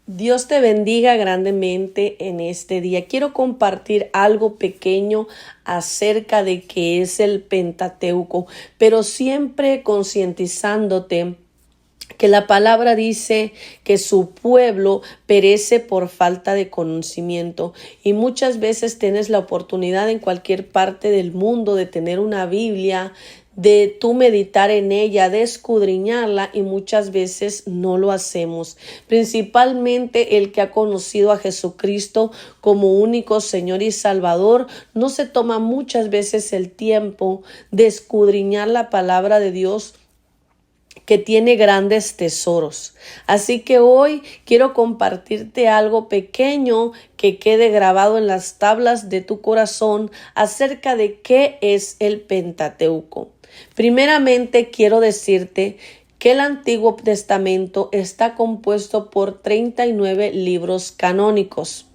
Dios te bendiga grandemente en este día. Quiero compartir algo pequeño acerca de qué es el Pentateuco, pero siempre concientizándote que la palabra dice que su pueblo perece por falta de conocimiento, y muchas veces tienes la oportunidad en cualquier parte del mundo de tener una Biblia, de tú meditar en ella, de escudriñarla, y muchas veces no lo hacemos. Principalmente el que ha conocido a Jesucristo como único Señor y Salvador no se toma muchas veces el tiempo de escudriñar la palabra de Dios, que tiene grandes tesoros. Así que hoy quiero compartirte algo pequeño que quede grabado en las tablas de tu corazón acerca de qué es el Pentateuco. Primeramente quiero decirte que el Antiguo Testamento está compuesto por 39 libros canónicos.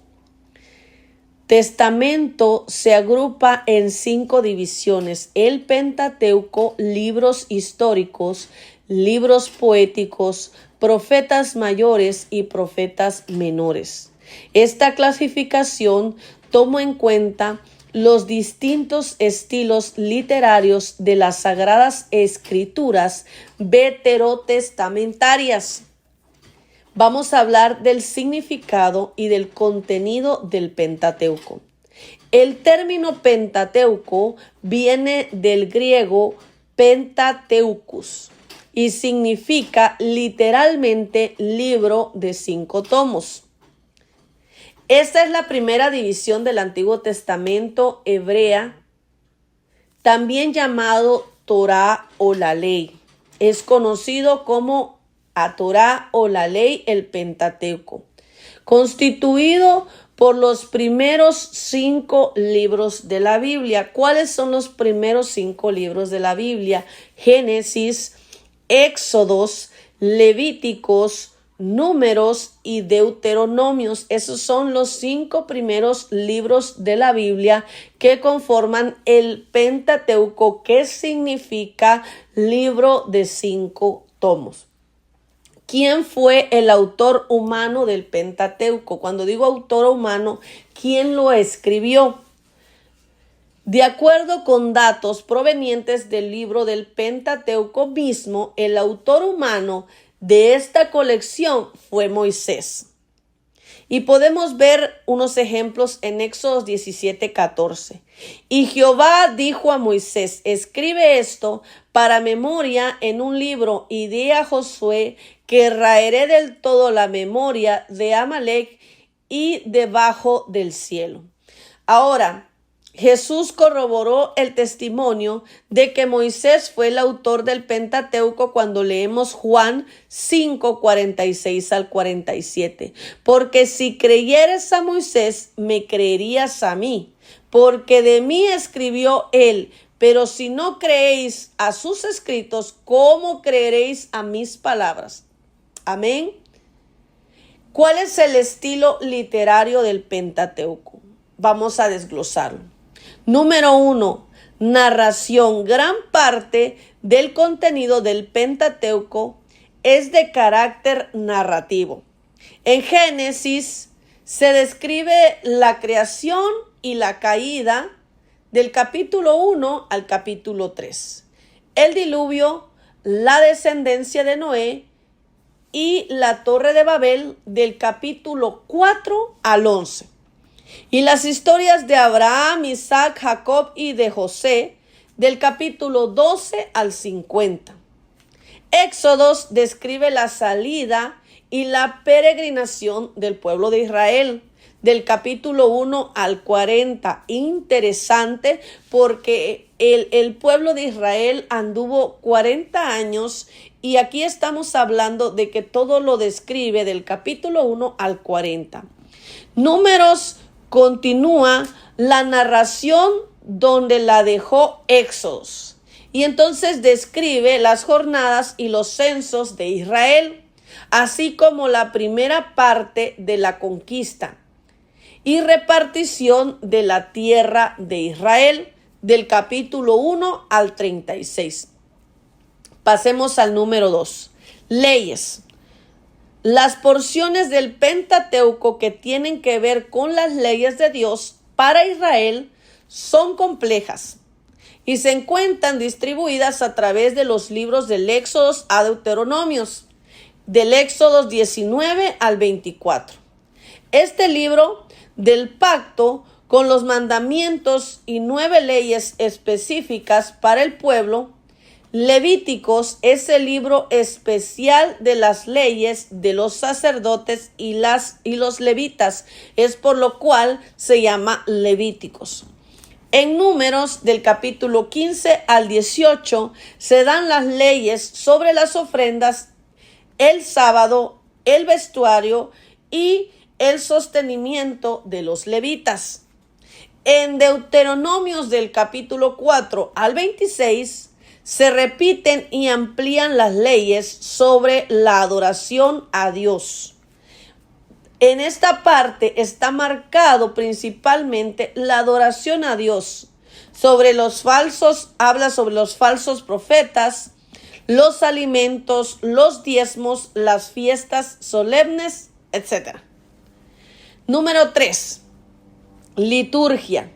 Testamento se agrupa en 5 divisiones: el Pentateuco, libros históricos, libros poéticos, profetas mayores y profetas menores. Esta clasificación toma en cuenta los distintos estilos literarios de las Sagradas Escrituras veterotestamentarias. Vamos a hablar del significado y del contenido del Pentateuco. El término Pentateuco viene del griego Pentateucos y significa literalmente libro de 5 tomos. Esta es la primera división del Antiguo Testamento hebrea, también llamado Torá o la ley. Es conocido como a Torá o la ley, el Pentateuco, constituido por los primeros 5 libros de la Biblia. ¿Cuáles son los primeros 5 libros de la Biblia? Génesis, Éxodos, Levíticos, Números y Deuteronomios. Esos son los 5 primeros libros de la Biblia que conforman el Pentateuco, que significa libro de 5 tomos. ¿Quién fue el autor humano del Pentateuco? Cuando digo autor humano, ¿quién lo escribió? De acuerdo con datos provenientes del libro del Pentateuco mismo, el autor humano de esta colección fue Moisés. Y podemos ver unos ejemplos en Éxodo 17:14. Y Jehová dijo a Moisés: escribe esto para memoria en un libro, y di a Josué que raeré del todo la memoria de Amalek y debajo del cielo. Ahora, Jesús corroboró el testimonio de que Moisés fue el autor del Pentateuco cuando leemos Juan 5:46 al 47. Porque si creyeres a Moisés, me creerías a mí, porque de mí escribió él. Pero si no creéis a sus escritos, ¿cómo creeréis a mis palabras? Amén. ¿Cuál es el estilo literario del Pentateuco? Vamos a desglosarlo. Número 1, narración. Gran parte del contenido del Pentateuco es de carácter narrativo. En Génesis se describe la creación y la caída del capítulo 1 al capítulo 3. El diluvio, la descendencia de Noé y la Torre de Babel del capítulo 4 al 11. Y las historias de Abraham, Isaac, Jacob y de José del capítulo 12 al 50. Éxodos describe la salida y la peregrinación del pueblo de Israel del capítulo 1 al 40. Interesante, porque el pueblo de Israel anduvo 40 años y aquí estamos hablando de que todo lo describe del capítulo 1 al 40. Números continúa la narración donde la dejó Éxodos, y entonces describe las jornadas y los censos de Israel, así como la primera parte de la conquista y repartición de la tierra de Israel del capítulo 1 al 36. Pasemos al número 2, leyes. Las porciones del Pentateuco que tienen que ver con las leyes de Dios para Israel son complejas y se encuentran distribuidas a través de los libros del Éxodo a Deuteronomios, del Éxodo 19 al 24. Este libro del pacto con los mandamientos y 9 leyes específicas para el pueblo, Levíticos, es el libro especial de las leyes de los sacerdotes y los levitas, es por lo cual se llama Levíticos. En Números, del capítulo 15 al 18, se dan las leyes sobre las ofrendas, el sábado, el vestuario y el sostenimiento de los levitas. En Deuteronomios, del capítulo 4 al 26, se repiten y amplían las leyes sobre la adoración a Dios. En esta parte está marcado principalmente la adoración a Dios. Habla sobre los falsos profetas, los alimentos, los diezmos, las fiestas solemnes, etc. Número 3. Liturgia.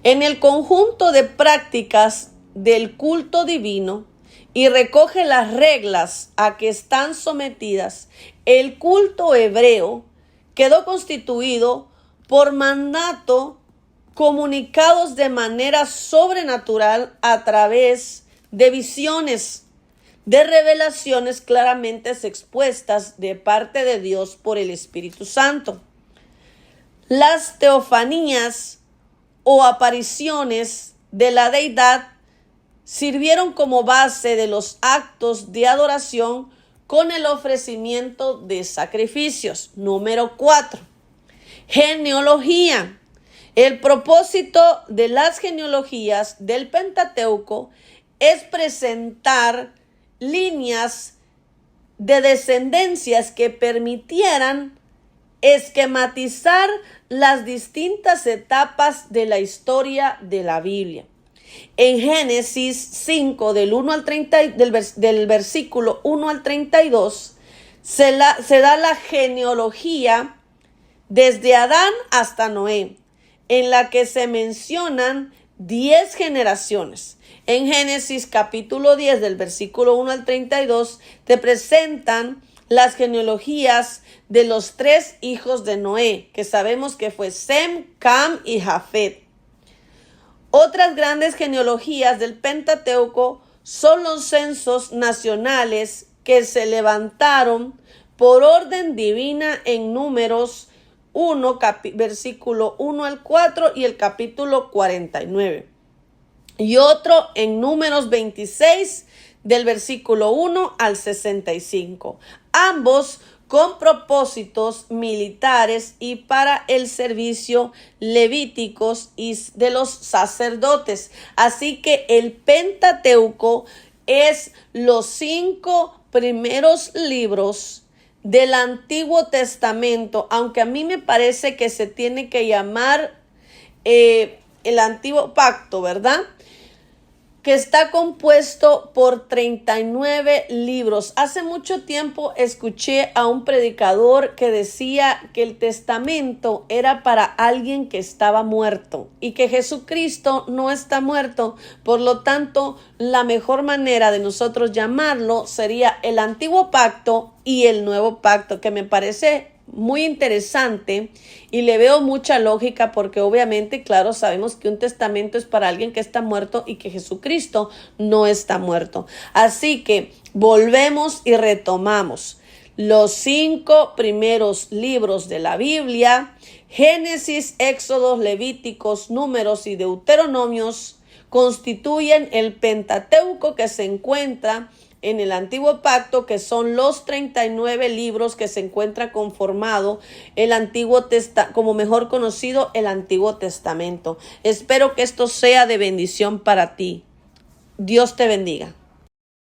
En el conjunto de prácticas del culto divino y recoge las reglas a que están sometidas, el culto hebreo quedó constituido por mandato comunicados de manera sobrenatural a través de visiones, de revelaciones claramente expuestas de parte de Dios por el Espíritu Santo. Las teofanías o apariciones de la deidad sirvieron como base de los actos de adoración con el ofrecimiento de sacrificios. Número 4. Genealogía. El propósito de las genealogías del Pentateuco es presentar líneas de descendencias que permitieran esquematizar las distintas etapas de la historia de la Biblia. En Génesis 5, del versículo 1 al 32, se da la genealogía desde Adán hasta Noé, en la que se mencionan 10 generaciones. En Génesis capítulo 10, del versículo 1 al 32, te presentan las genealogías de los 3 hijos de Noé, que sabemos que fue Sem, Cam y Jafet. Otras grandes genealogías del Pentateuco son los censos nacionales que se levantaron por orden divina en Números 1, versículo 1 al 4 y el capítulo 49. Y otro en Números 26, del versículo 1 al 65. Ambos con propósitos militares y para el servicio levíticos y de los sacerdotes. Así que el Pentateuco es los 5 primeros libros del Antiguo Testamento, aunque a mí me parece que se tiene que llamar el Antiguo Pacto, ¿verdad? Que está compuesto por 39 libros. Hace mucho tiempo escuché a un predicador que decía que el testamento era para alguien que estaba muerto y que Jesucristo no está muerto. Por lo tanto, la mejor manera de nosotros llamarlo sería el Antiguo Pacto y el Nuevo Pacto, que me parece muy interesante y le veo mucha lógica porque obviamente, claro, sabemos que un testamento es para alguien que está muerto y que Jesucristo no está muerto. Así que volvemos y retomamos los 5 primeros libros de la Biblia: Génesis, Éxodos, Levíticos, Números y Deuteronomios constituyen el Pentateuco, que se encuentra en el Antiguo Pacto, que son los 39 libros que se encuentra conformado el como mejor conocido, el Antiguo Testamento. Espero que esto sea de bendición para ti. Dios te bendiga.